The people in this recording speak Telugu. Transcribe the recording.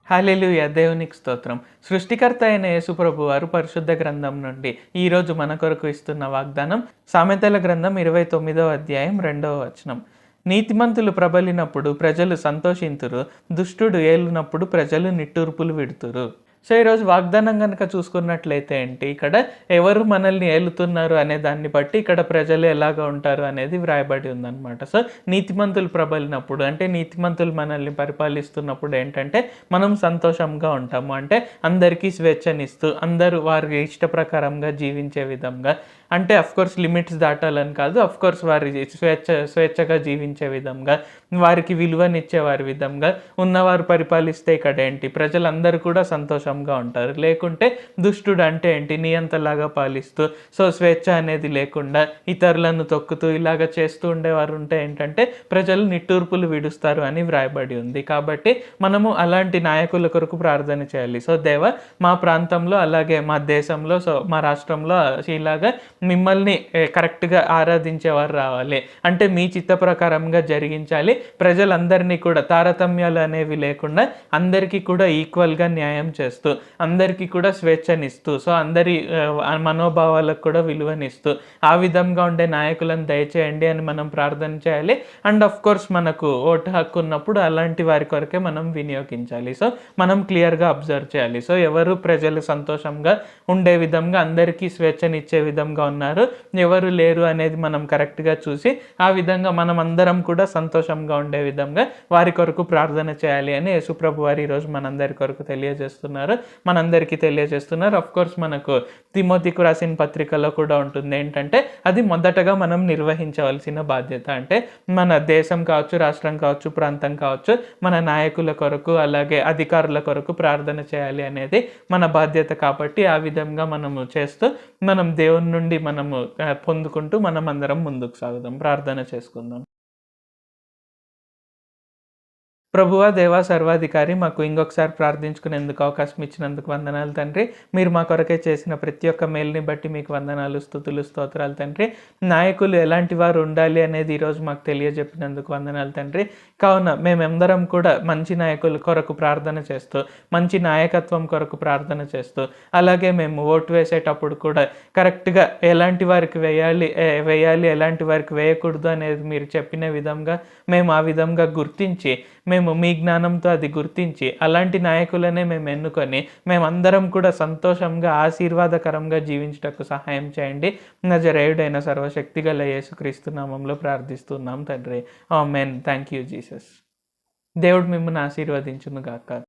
హల్లెలూయా! దేవునికి స్తోత్రం. సృష్టికర్త అయిన యేసుప్రభు వారు పరిశుద్ధ గ్రంథం నుండి ఈరోజు మన కొరకు ఇస్తున్న వాగ్దానం సామెతల గ్రంథం 29వ అధ్యాయం 2వ వచనం. నీతిమంతులు ప్రబలినప్పుడు ప్రజలు సంతోషింతురు, దుష్టుడు ఏలునప్పుడు ప్రజలు నిట్టూర్పులు విడుతురు. సో ఈరోజు వాగ్దానం కనుక చూసుకున్నట్లయితే ఏంటి, ఇక్కడ ఎవరు మనల్ని ఏలుతున్నారు అనే దాన్ని బట్టి ఇక్కడ ప్రజలు ఎలాగ ఉంటారు అనేది వ్రాయబడి ఉందన్నమాట. సో నీతిమంతులు ప్రబలినప్పుడు అంటే నీతిమంతులు మనల్ని పరిపాలిస్తున్నప్పుడు ఏంటంటే మనం సంతోషంగా ఉంటాము. అంటే అందరికీ స్వేచ్ఛనిస్తూ అందరూ వారి ఇష్ట ప్రకారంగా జీవించే విధంగా, అంటే అఫ్కోర్స్ లిమిట్స్ దాటాలని కాదు, అఫ్కోర్స్ వారి స్వేచ్ఛగా జీవించే విధంగా, వారికి విలువనిచ్చే వారి విధంగా ఉన్నవారు పరిపాలిస్తే ఇక్కడ ఏంటి ప్రజలందరూ కూడా సంతోషంగా ఉంటారు. లేకుంటే దుష్టుడు అంటే ఏంటి నియంతలాగా పాలిస్తూ సో స్వేచ్ఛ అనేది లేకుండా ఇతరులను తొక్కుతూ ఇలాగ చేస్తూ ఉండేవారు ఉంటే ఏంటంటే ప్రజలు నిట్టూర్పులు విడుస్తారు అని వ్రాయబడి ఉంది. కాబట్టి మనము అలాంటి నాయకుల కొరకు ప్రార్థన చేయాలి. సో దేవ, మా ప్రాంతంలో అలాగే మా దేశంలో సో మా రాష్ట్రంలో ఇలాగా మిమ్మల్ని కరెక్ట్గా ఆరాధించేవారు రావాలి. అంటే మీ చిత్త ప్రకారంగా జరిగించాలి. ప్రజలందరినీ కూడా తారతమ్యాలు అనేవి లేకుండా అందరికీ కూడా ఈక్వల్గా న్యాయం చేస్తూ అందరికీ కూడా స్వేచ్ఛనిస్తూ సో అందరి మనోభావాలకు కూడా విలువనిస్తూ ఆ విధంగా ఉండే నాయకులను దయచేయండి అని మనం ప్రార్థన చేయాలి. అండ్ ఆఫ్ కోర్స్ మనకు ఓటు హక్కు ఉన్నప్పుడు అలాంటి వారి కొరకే మనం వినియోగించాలి. సో మనం క్లియర్గా అబ్జర్వ్ చేయాలి. సో ఎవరు ప్రజలు సంతోషంగా ఉండే విధంగా అందరికీ స్వేచ్ఛనిచ్చే విధంగా ఉన్నారు, ఎవరు లేరు అనేది మనం కరెక్ట్గా చూసి ఆ విధంగా మనం అందరం కూడా సంతోషంగా ఉండే విధంగా వారి కొరకు ప్రార్థన చేయాలి అని యేసుప్రభు వారు ఈరోజు మనందరి కొరకు మనందరికీ తెలియజేస్తున్నారు. అఫ్ కోర్స్ మనకు తిమోతికు రాసిన పత్రికలో కూడా ఉంటుంది ఏంటంటే అది మొదటగా మనం నిర్వహించవలసిన బాధ్యత. అంటే మన దేశం కావచ్చు, రాష్ట్రం కావచ్చు, ప్రాంతం కావచ్చు, మన నాయకుల కొరకు అలాగే అధికారుల కొరకు ప్రార్థన చేయాలి అనేది మన బాధ్యత. కాబట్టి ఆ విధంగా మనము చేస్తూ మనం దేవుని నుండి మనము పొందుకుంటూ మనం అందరం ముందుకు సాగుదాం. ప్రార్థన చేసుకుందాం. ప్రభువా, దేవా, సర్వాధికారి, మాకు ఇంకొకసారి ప్రార్థించుకునేందుకు అవకాశం ఇచ్చినందుకు వందనాలు తండ్రి. మీరు మా కొరకే చేసిన ప్రతి ఒక్క మేలుని బట్టి మీకు వందనాలు, స్తుతులు, స్తోత్రాలు తండ్రి. నాయకులు ఎలాంటి వారు ఉండాలి అనేది ఈరోజు మాకు తెలియజెప్పినందుకు వందనాలు తండ్రి. కావున మేమందరం కూడా మంచి నాయకుల కొరకు ప్రార్థన చేస్తూ, మంచి నాయకత్వం కొరకు ప్రార్థన చేస్తూ, అలాగే మేము ఓటు వేసేటప్పుడు కూడా కరెక్ట్గా ఎలాంటి వారికి వేయాలి, ఎలాంటి వారికి వేయకూడదు అనేది మీరు చెప్పిన విధంగా మేము ఆ విధంగా గుర్తించి మేము మీ జ్ఞానంతో అది గుర్తించి అలాంటి నాయకులనే మేము ఎన్నుకొని మేమందరం కూడా సంతోషంగా ఆశీర్వాదకరంగా జీవించటకు సహాయం చేయండి. నజరేయుడైన సర్వశక్తిగల యేసుక్రీస్తు నామంలో ప్రార్థిస్తున్నాం తండ్రి. ఆమేన్. Thank you Jesus. దేవుడు మిమ్మల్ని ఆశీర్వదించును గాక.